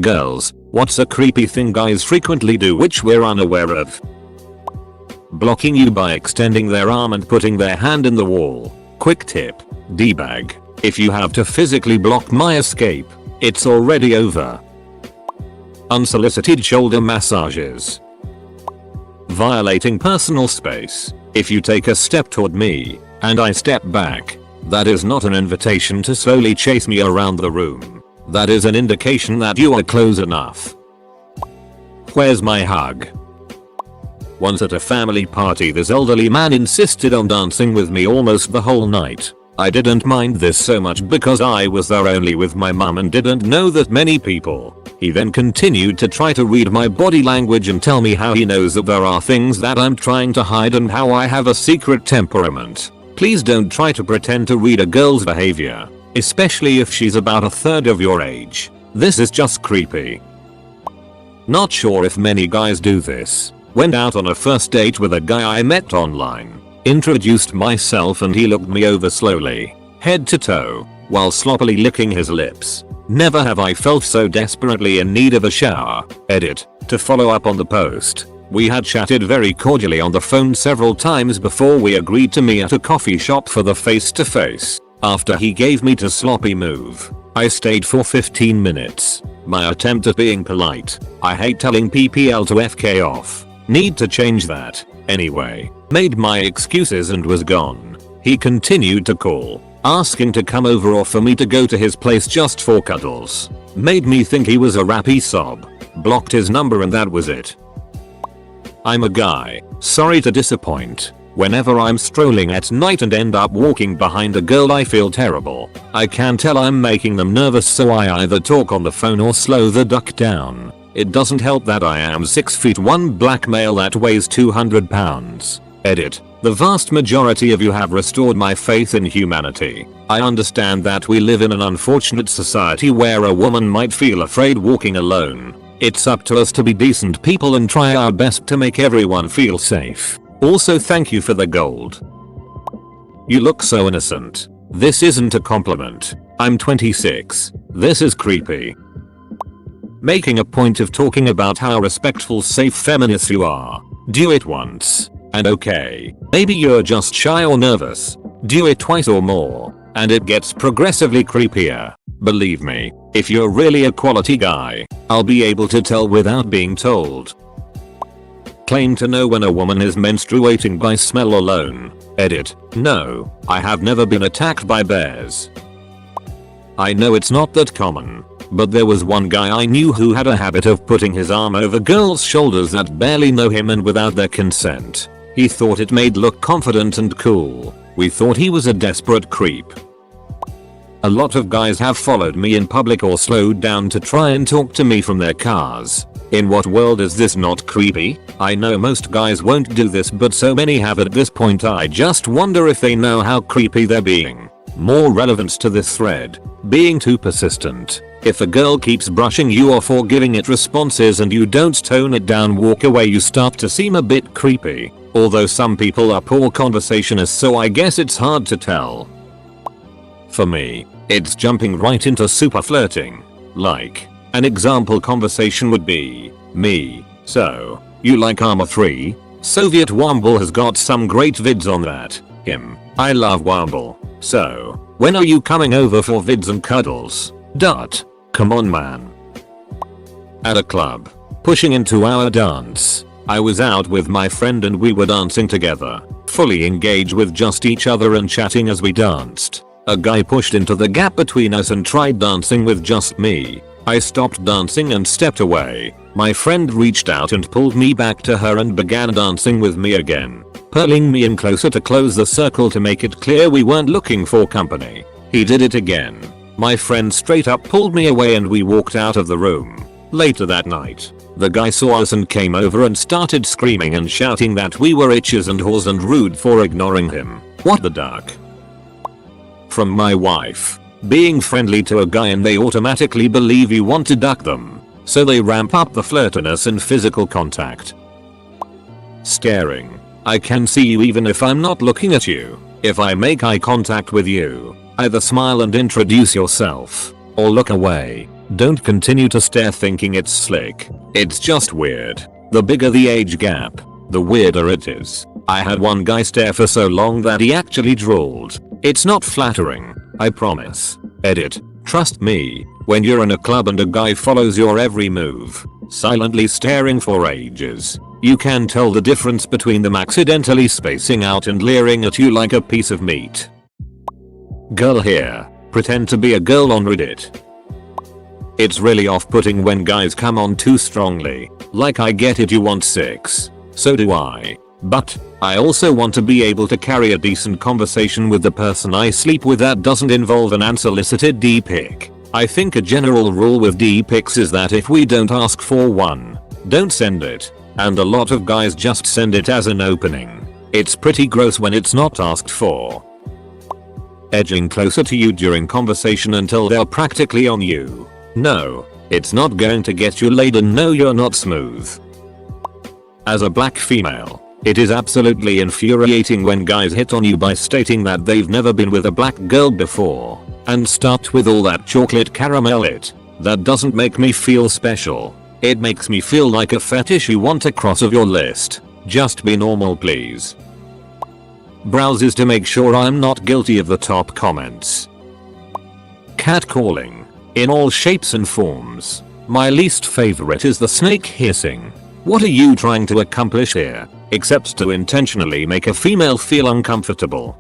Girls, what's a creepy thing guys frequently do which we're unaware of? Blocking you by extending their arm and putting their hand in the wall. Quick tip. D-bag. If you have to physically block my escape, it's already over. Unsolicited shoulder massages. Violating personal space. If you take a step toward me, and I step back, that is not an invitation to slowly chase me around the room. That is an indication that you are close enough. Where's my hug? Once at a family party, this elderly man insisted on dancing with me almost the whole night. I didn't mind this so much because I was there only with my mum and didn't know that many people. He then continued to try to read my body language and tell me how he knows that there are things that I'm trying to hide and how I have a secret temperament. Please don't try to pretend to read a girl's behavior, especially if she's about a third of your age. This is just creepy. Not sure if many guys do this. Went out on a first date with a guy I met online. Introduced myself and he looked me over slowly, head to toe, while sloppily licking his lips. Never have I felt so desperately in need of a shower. Edit. To follow up on the post. We had chatted very cordially on the phone several times before we agreed to meet at a coffee shop for the face-to-face. After he gave me to sloppy move, I stayed for 15 minutes. My attempt at being polite. I hate telling PPL to FK off. Need to change that. Anyway, made my excuses and was gone. He continued to call, asking to come over or for me to go to his place just for cuddles. Made me think he was a rappy sob. Blocked his number and that was it. I'm a guy, sorry to disappoint. Whenever I'm strolling at night and end up walking behind a girl I feel terrible. I can tell I'm making them nervous so I either talk on the phone or slow the duck down. It doesn't help that I am 6'1" black male that weighs 200 pounds. Edit. The vast majority of you have restored my faith in humanity. I understand that we live in an unfortunate society where a woman might feel afraid walking alone. It's up to us to be decent people and try our best to make everyone feel safe. Also, thank you for the gold. You look so innocent. This isn't a compliment. I'm 26. This is creepy. Making a point of talking about how respectful, safe feminist you are. Do it once. And okay, maybe you're just shy or nervous. Do it twice or more, and it gets progressively creepier. Believe me, if you're really a quality guy, I'll be able to tell without being told. Claim to know when a woman is menstruating by smell alone. Edit. No, I have never been attacked by bears. I know it's not that common, but there was one guy I knew who had a habit of putting his arm over girls' shoulders that barely know him and without their consent. He thought it made look confident and cool. We thought he was a desperate creep. A lot of guys have followed me in public or slowed down to try and talk to me from their cars. In what world is this not creepy? I know most guys won't do this, but so many have at this point. I just wonder if they know how creepy they're being. More relevance to this thread. Being too persistent. If a girl keeps brushing you off or giving it responses and you don't tone it down, walk away, you start to seem a bit creepy. Although some people are poor conversationists, so I guess it's hard to tell. For me, it's jumping right into super flirting. Like, an example conversation would be, me, so, you like Arma 3? Soviet Womble has got some great vids on that. Him, I love Womble. So, when are you coming over for vids and cuddles? Dot. Come on man. At a club. Pushing into our dance. I was out with my friend and we were dancing together. Fully engaged with just each other and chatting as we danced. A guy pushed into the gap between us and tried dancing with just me. I stopped dancing and stepped away. My friend reached out and pulled me back to her and began dancing with me again, pulling me in closer to close the circle to make it clear we weren't looking for company. He did it again. My friend straight up pulled me away and we walked out of the room. Later that night, the guy saw us and came over and started screaming and shouting that we were itches and whores and rude for ignoring him. What the duck? From my wife. Being friendly to a guy and they automatically believe you want to duck them, so they ramp up the flirtiness and physical contact. Staring. I can see you even if I'm not looking at you. If I make eye contact with you, either smile and introduce yourself, or look away. Don't continue to stare thinking it's slick. It's just weird. The bigger the age gap, the weirder it is. I had one guy stare for so long that he actually drooled. It's not flattering, I promise. Edit. Trust me, when you're in a club and a guy follows your every move, silently staring for ages, you can tell the difference between them accidentally spacing out and leering at you like a piece of meat. Girl here. Pretend to be a girl on Reddit. It's really off-putting when guys come on too strongly. Like, I get it, you want sex. So do I. But I also want to be able to carry a decent conversation with the person I sleep with that doesn't involve an unsolicited D-pic. I think a general rule with D-pics is that if we don't ask for one, don't send it. And a lot of guys just send it as an opening. It's pretty gross when it's not asked for. Edging closer to you during conversation until they're practically on you. No, it's not going to get you laid, and no, you're not smooth. As a black female, it is absolutely infuriating when guys hit on you by stating that they've never been with a black girl before, and start with all that chocolate caramel it. That doesn't make me feel special. It makes me feel like a fetish you want to cross off your list. Just be normal, please. Browses to make sure I'm not guilty of the top comments. Catcalling. In all shapes and forms. My least favorite is the snake hissing. What are you trying to accomplish here, except to intentionally make a female feel uncomfortable?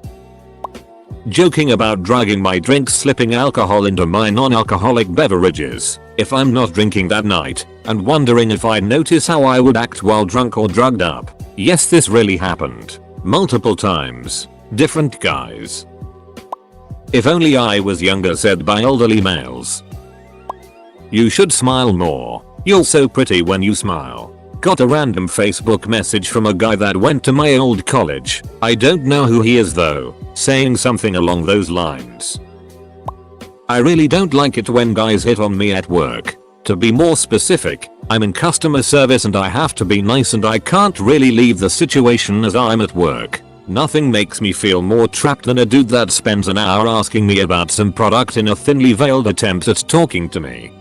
Joking about drugging my drinks, slipping alcohol into my non-alcoholic beverages if I'm not drinking that night, and wondering if I'd notice how I would act while drunk or drugged up. Yes, this really happened. Multiple times. Different guys. If only I was younger, said by elderly males. You should smile more. You're so pretty when you smile. Got a random Facebook message from a guy that went to my old college. I don't know who he is though, saying something along those lines. I really don't like it when guys hit on me at work. To be more specific, I'm in customer service and I have to be nice, and I can't really leave the situation as I'm at work. Nothing makes me feel more trapped than a dude that spends an hour asking me about some product in a thinly veiled attempt at talking to me.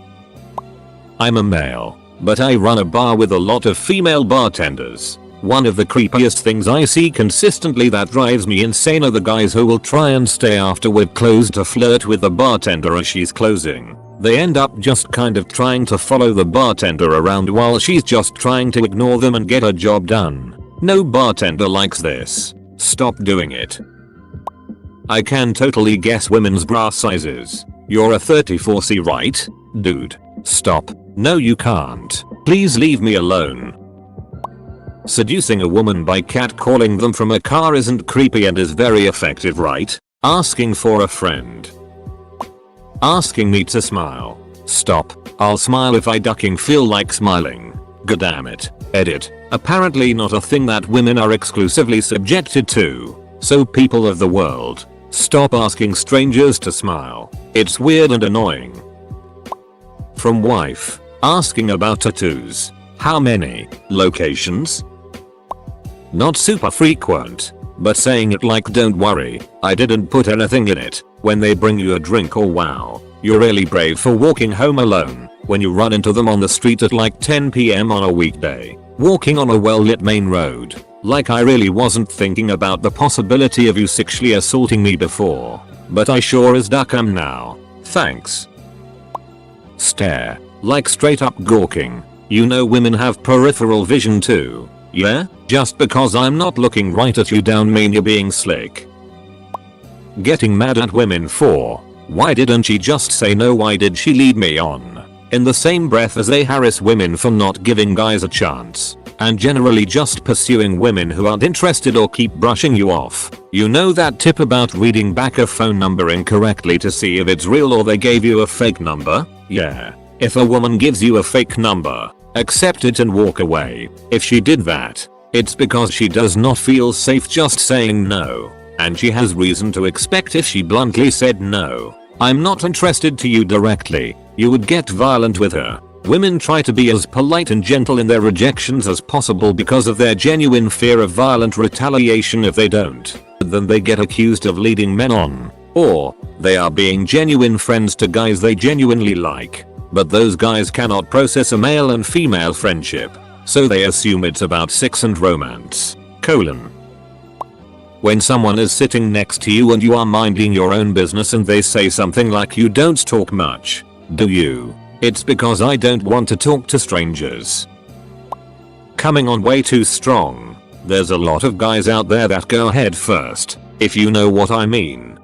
I'm a male, but I run a bar with a lot of female bartenders. One of the creepiest things I see consistently that drives me insane are the guys who will try and stay after we're closed to flirt with the bartender as she's closing. They end up just kind of trying to follow the bartender around while she's just trying to ignore them and get her job done. No bartender likes this. Stop doing it. I can totally guess women's bra sizes. You're a 34C, right? Dude, stop. No, you can't. Please leave me alone. Seducing a woman by catcalling them from a car isn't creepy and is very effective, right? Asking for a friend. Asking me to smile. Stop. I'll smile if I ducking feel like smiling. Goddammit. Edit. Apparently not a thing that women are exclusively subjected to. So people of the world, stop asking strangers to smile. It's weird and annoying. From wife. Asking about tattoos. How many? Locations? Not super frequent, but saying it like don't worry, I didn't put anything in it, when they bring you a drink, or wow, you're really brave for walking home alone, when you run into them on the street at like 10 PM on a weekday, walking on a well-lit main road, like I really wasn't thinking about the possibility of you sexually assaulting me before, but I sure as duck am now, thanks. Stare, like straight up gawking. You know women have peripheral vision too, yeah? Just because I'm not looking right at you don't mean you're being slick. Getting mad at women for, why didn't she just say no, why did she lead me on? In the same breath as they harass women for not giving guys a chance, and generally just pursuing women who aren't interested or keep brushing you off. You know that tip about reading back a phone number incorrectly to see if it's real or they gave you a fake number? Yeah. If a woman gives you a fake number, accept it and walk away. If she did that, it's because she does not feel safe just saying no, and she has reason to expect if she bluntly said no, I'm not interested to you directly, you would get violent with her. Women try to be as polite and gentle in their rejections as possible because of their genuine fear of violent retaliation if they don't. Then they get accused of leading men on, or they are being genuine friends to guys they genuinely like. but those guys cannot process a male and female friendship, so they assume it's about sex and romance. When someone is sitting next to you and you are minding your own business and they say something like you don't talk much, do you? It's because I don't want to talk to strangers. Coming on way too strong. There's a lot of guys out there that go head first, if you know what I mean.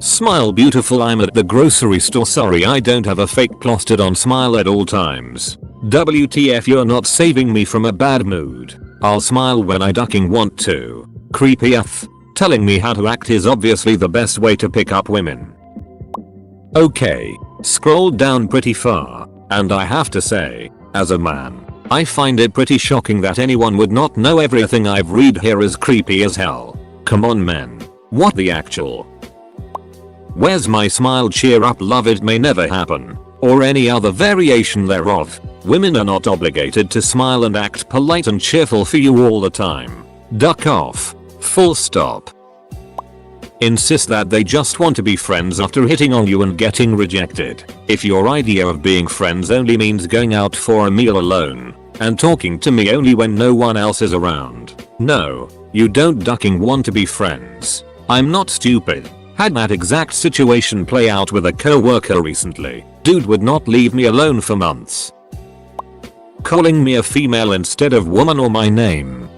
Smile beautiful, I'm at the grocery store, sorry I don't have a fake plastered on smile at all times. WTF, you're not saving me from a bad mood. I'll smile when I ducking want to. Creepy AF. Telling me how to act is obviously the best way to pick up women. Okay, scrolled down pretty far, and I have to say, as a man, I find it pretty shocking that anyone would not know everything I've read here is creepy as hell. Come on men, what the actual? Where's my smile, cheer up, love, it may never happen, or any other variation thereof. Women are not obligated to smile and act polite and cheerful for you all the time. Duck off. Full stop. Insist that they just want to be friends after hitting on you and getting rejected. If your idea of being friends only means going out for a meal alone and talking to me only when no one else is around, no, you don't ducking want to be friends. I'm not stupid. Had that exact situation play out with a coworker recently. Dude would not leave me alone for months. Calling me a female instead of woman or my name.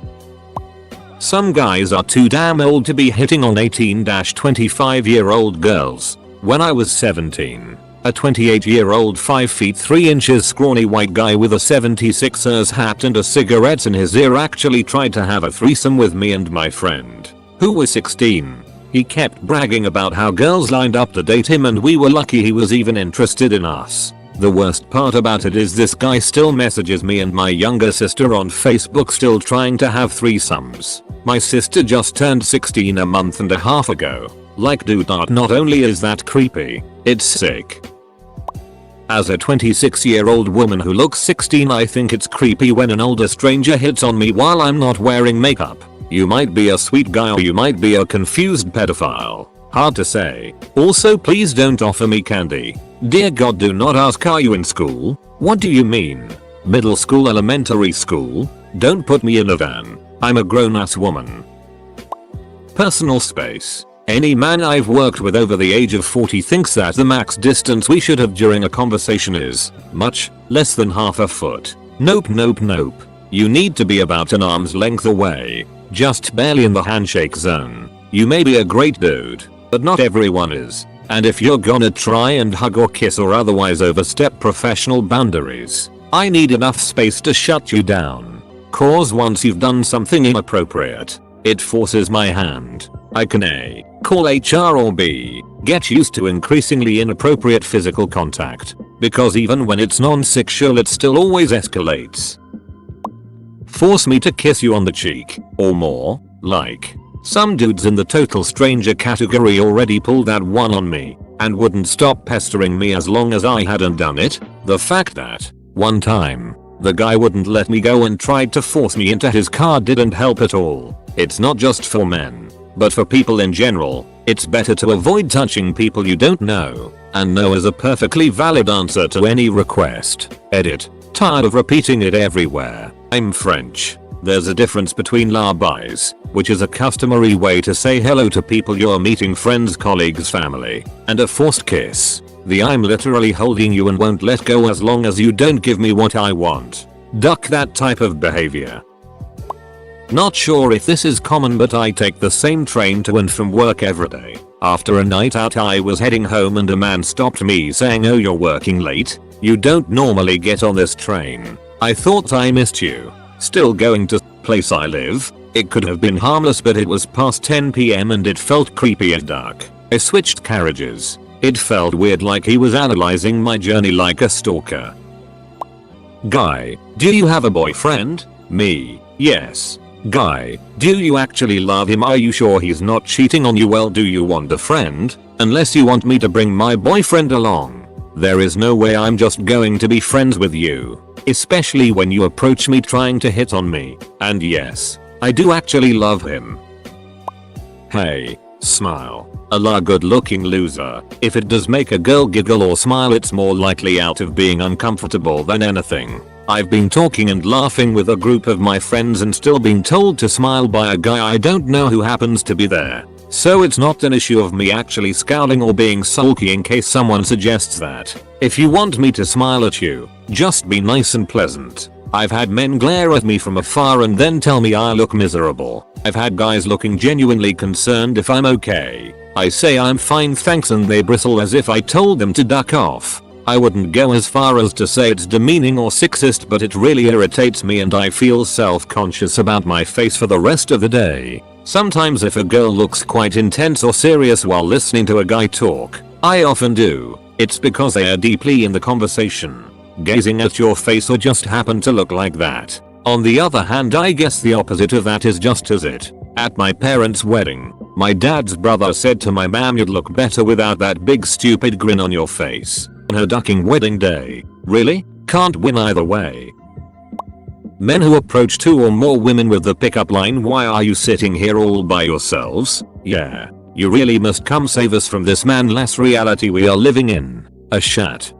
Some guys are too damn old to be hitting on 18-25-year-old girls. When I was 17, a 28-year-old 5 feet 3 inches scrawny white guy with a 76ers hat and a cigarette in his ear actually tried to have a threesome with me and my friend, who was 16. He kept bragging about how girls lined up to date him and we were lucky he was even interested in us. The worst part about it is this guy still messages me and my younger sister on Facebook still trying to have threesomes. My sister just turned 16 a month and a half ago. Like dude, not only is that creepy, it's sick. As a 26-year-old woman who looks 16, I think it's creepy when an older stranger hits on me while I'm not wearing makeup. You might be a sweet guy or you might be a confused pedophile. Hard to say. Also, please don't offer me candy. Dear God, do not ask, are you in school? What do you mean? Middle school, elementary school? Don't put me in a van. I'm a grown-ass woman. Personal space. Any man I've worked with over the age of 40 thinks that the max distance we should have during a conversation is much less than half a foot. Nope, nope, nope. You need to be about an arm's length away. Just barely in the handshake zone. You may be a great dude, but not everyone is. And if you're gonna try and hug or kiss or otherwise overstep professional boundaries, I need enough space to shut you down. Cause once you've done something inappropriate, it forces my hand. I can A. Call HR or B. Get used to increasingly inappropriate physical contact, because even when it's non-sexual it still always escalates. Force me to kiss you on the cheek, or more, like. Some dudes in the total stranger category already pulled that one on me, and wouldn't stop pestering me as long as I hadn't done it. The fact that, one time, the guy wouldn't let me go and tried to force me into his car didn't help at all. It's not just for men, but for people in general. It's better to avoid touching people you don't know, and no is a perfectly valid answer to any request. Edit. Tired of repeating it everywhere. I'm French. There's a difference between la bise, which is a customary way to say hello to people you're meeting, friends, colleagues, family, and a forced kiss. The I'm literally holding you and won't let go as long as you don't give me what I want. Duck that type of behavior. Not sure if this is common, but I take the same train to and from work every day. After a night out I was heading home and a man stopped me saying, "Oh, you're working late? You don't normally get on this train. I thought I missed you." Still going to place I live. It could have been harmless, but it was past 10 PM and it felt creepy as dark. I switched carriages. It felt weird, like he was analyzing my journey like a stalker. Guy, do you have a boyfriend? Me, yes. Guy, do you actually love him? Are you sure he's not cheating on you? Well, do you want a friend? Unless you want me to bring my boyfriend along. There is no way I'm just going to be friends with you. Especially when you approach me trying to hit on me. And yes, I do actually love him. Hey, Smile. A good looking loser. If it does make a girl giggle or smile, it's more likely out of being uncomfortable than anything. I've been talking and laughing with a group of my friends and still being told to smile by a guy I don't know who happens to be there. So it's not an issue of me actually scowling or being sulky in case someone suggests that. If you want me to smile at you, just be nice and pleasant. I've had men glare at me from afar and then tell me I look miserable. I've had guys looking genuinely concerned if I'm okay. I say I'm fine thanks and they bristle as if I told them to duck off. I wouldn't go as far as to say it's demeaning or sexist, but it really irritates me and I feel self-conscious about my face for the rest of the day. Sometimes if a girl looks quite intense or serious while listening to a guy talk, I often do, it's because they are deeply in the conversation, gazing at your face or just happen to look like that. On the other hand, I guess the opposite of that is just as it. At my parents' wedding, my dad's brother said to my mom, "You'd look better without that big stupid grin on your face." On her ducking wedding day. Really? Can't win either way. Men who approach 2 or more women with the pickup line, "Why are you sitting here all by yourselves?" Yeah. You really must come save us from this man-less reality we are living in. A shat.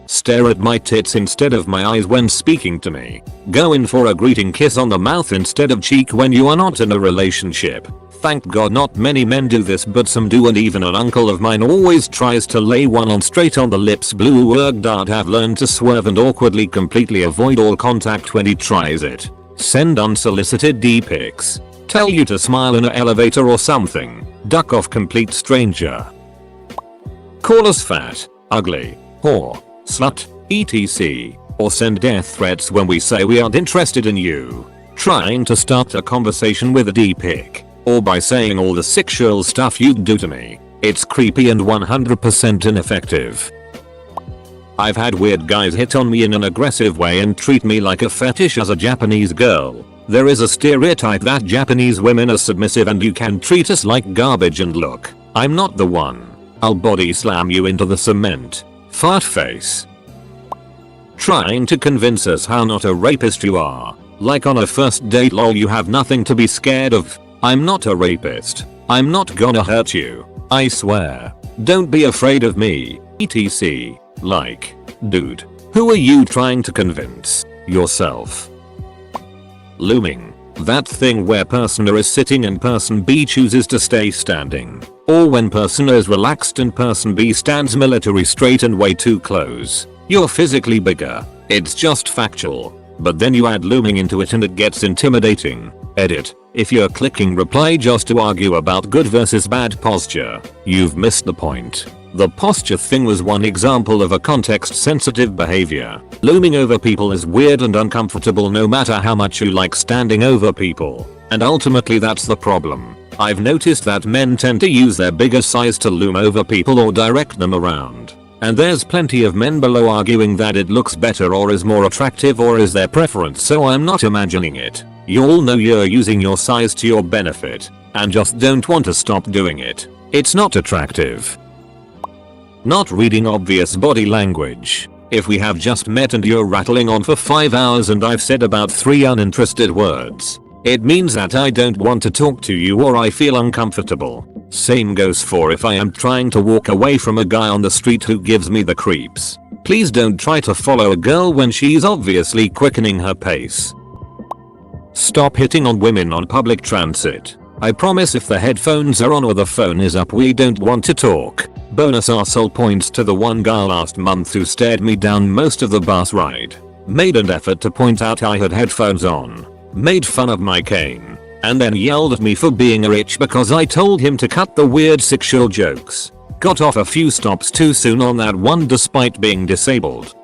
Stare at my tits instead of my eyes when speaking to me. Go in for a greeting kiss on the mouth instead of cheek when you are not in a relationship. Thank God not many men do this, but some do, and even an uncle of mine always tries to lay one on straight on the lips. Blue worked out, have learned to swerve and awkwardly completely avoid all contact when he tries it. Send unsolicited D-pics. Tell you to smile in an elevator or something. Duck off complete stranger. Call us fat, ugly, whore, slut, etc. Or send death threats when we say we aren't interested in you. Trying to start a conversation with a D-pic. Or by saying all the sexual stuff you'd do to me. It's creepy and 100% ineffective. I've had weird guys hit on me in an aggressive way and treat me like a fetish as a Japanese girl. There is a stereotype that Japanese women are submissive and you can treat us like garbage, and look, I'm not the one. I'll body slam you into the cement. Fart face. Trying to convince us how not a rapist you are. Like on a first date, lol, you have nothing to be scared of. I'm not a rapist. I'm not gonna hurt you. I swear. Don't be afraid of me. etc. Like, dude, who are you trying to convince? Yourself. Looming. That thing where person A is sitting and person B chooses to stay standing. Or when person A is relaxed and person B stands military straight and way too close. You're physically bigger. It's just factual. But then you add looming into it and it gets intimidating. Edit. If you're clicking reply just to argue about good versus bad posture, you've missed the point. The posture thing was one example of a context-sensitive behavior. Looming over people is weird and uncomfortable no matter how much you like standing over people. And ultimately that's the problem. I've noticed that men tend to use their bigger size to loom over people or direct them around. And there's plenty of men below arguing that it looks better or is more attractive or is their preference, so I'm not imagining it. You all know you're using your size to your benefit, and just don't want to stop doing it. It's not attractive. Not reading obvious body language. If we have just met and you're rattling on for 5 hours and I've said about 3 uninterested words, it means that I don't want to talk to you or I feel uncomfortable. Same goes for if I am trying to walk away from a guy on the street who gives me the creeps. Please don't try to follow a girl when she's obviously quickening her pace. Stop hitting on women on public transit. I promise if the headphones are on or the phone is up we don't want to talk. Bonus arsehole points to the one guy last month who stared me down most of the bus ride. Made an effort to point out I had headphones on. Made fun of my cane. And then yelled at me for being rich because I told him to cut the weird sexual jokes. Got off a few stops too soon on that one despite being disabled.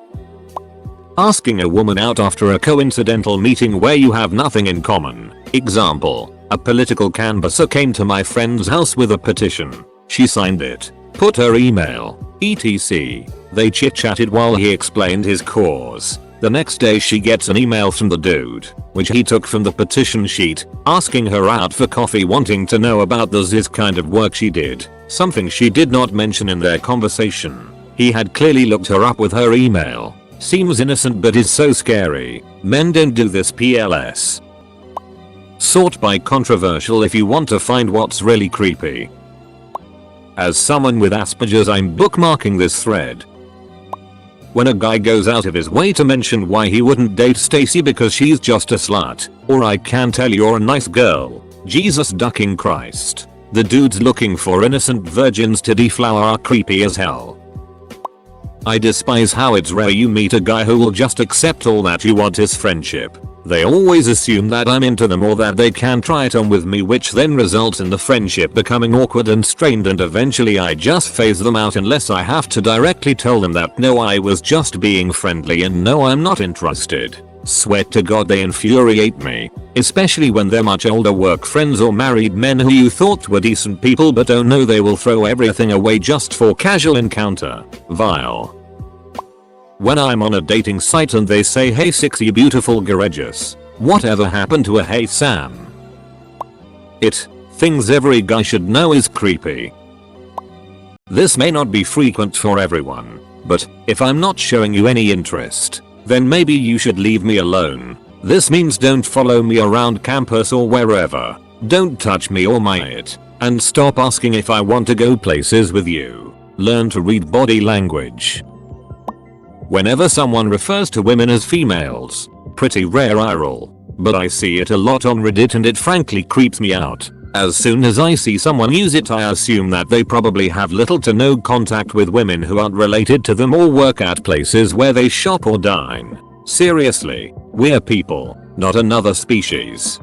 Asking a woman out after a coincidental meeting where you have nothing in common. Example, a political canvasser came to my friend's house with a petition. She signed it, put her email, etc. They chit-chatted while he explained his cause. The next day she gets an email from the dude, which he took from the petition sheet, asking her out for coffee, wanting to know about the ziz kind of work she did, something she did not mention in their conversation. He had clearly looked her up with her email. Seems innocent but is so scary. Men don't do this, PLS. Sort by controversial if you want to find what's really creepy. As someone with Asperger's, I'm bookmarking this thread. When a guy goes out of his way to mention why he wouldn't date Stacy because she's just a slut, or I can tell you're a nice girl, Jesus ducking Christ. The dudes looking for innocent virgins to deflower are creepy as hell. I despise how it's rare you meet a guy who will just accept all that you want is friendship. They always assume that I'm into them or that they can try it on with me, which then results in the friendship becoming awkward and strained, and eventually I just phase them out unless I have to directly tell them that no, I was just being friendly and no, I'm not interested. Swear to God they infuriate me, especially when they're much older work friends or married men who you thought were decent people but oh no, they will throw everything away just for casual encounter. Vile. When I'm on a dating site and they say hey sexy beautiful gorgeous, whatever happened to a hey Sam? Things every guy should know is creepy. This may not be frequent for everyone, but if I'm not showing you any interest, then maybe you should leave me alone. This means don't follow me around campus or wherever, don't touch me or my it, and stop asking if I want to go places with you. Learn to read body language. Whenever someone refers to women as females, pretty rare eye roll, but I see it a lot on Reddit and it frankly creeps me out. As soon as I see someone use it, I assume that they probably have little to no contact with women who aren't related to them or work at places where they shop or dine. Seriously, we're people, not another species.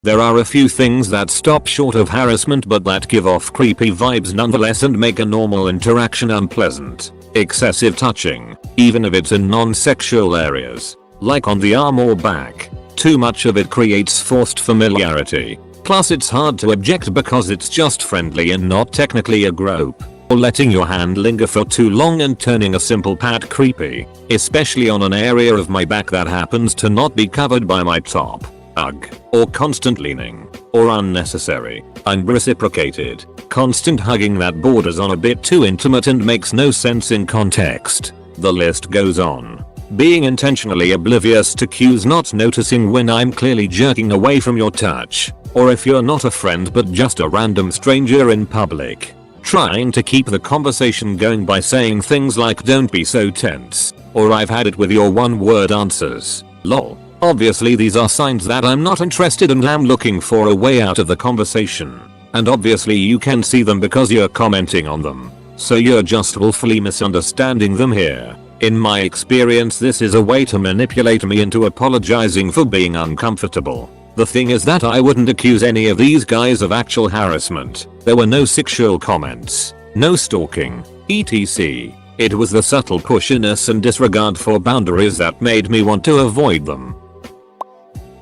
There are a few things that stop short of harassment but that give off creepy vibes nonetheless and make a normal interaction unpleasant. Excessive touching, even if it's in non-sexual areas, like on the arm or back. Too much of it creates forced familiarity. Plus it's hard to object because it's just friendly and not technically a grope. Or letting your hand linger for too long and turning a simple pat creepy, especially on an area of my back that happens to not be covered by my top. Ugh. Or constant leaning. Or unnecessary, unreciprocated, constant hugging that borders on a bit too intimate and makes no sense in context. The list goes on. Being intentionally oblivious to cues, not noticing when I'm clearly jerking away from your touch, or if you're not a friend but just a random stranger in public. Trying to keep the conversation going by saying things like don't be so tense, or I've had it with your one-word answers. Lol. Obviously these are signs that I'm not interested and am looking for a way out of the conversation. And obviously you can see them because you're commenting on them. So you're just willfully misunderstanding them here. In my experience this is a way to manipulate me into apologizing for being uncomfortable. The thing is that I wouldn't accuse any of these guys of actual harassment. There were no sexual comments, no stalking, etc. It was the subtle pushiness and disregard for boundaries that made me want to avoid them.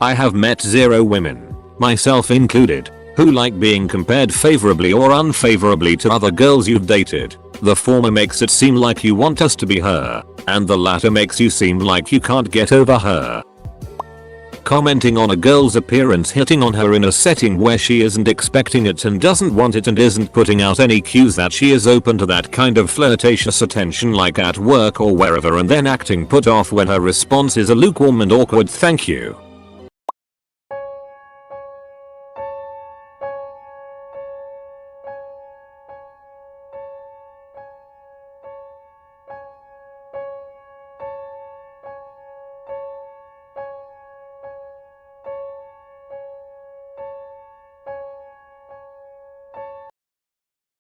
I have met 0 women, myself included, who like being compared favorably or unfavorably to other girls you've dated. The former makes it seem like you want us to be her, and the latter makes you seem like you can't get over her. Commenting on a girl's appearance, hitting on her in a setting where she isn't expecting it and doesn't want it and isn't putting out any cues that she is open to that kind of flirtatious attention like at work or wherever, and then acting put off when her response is a lukewarm and awkward thank you.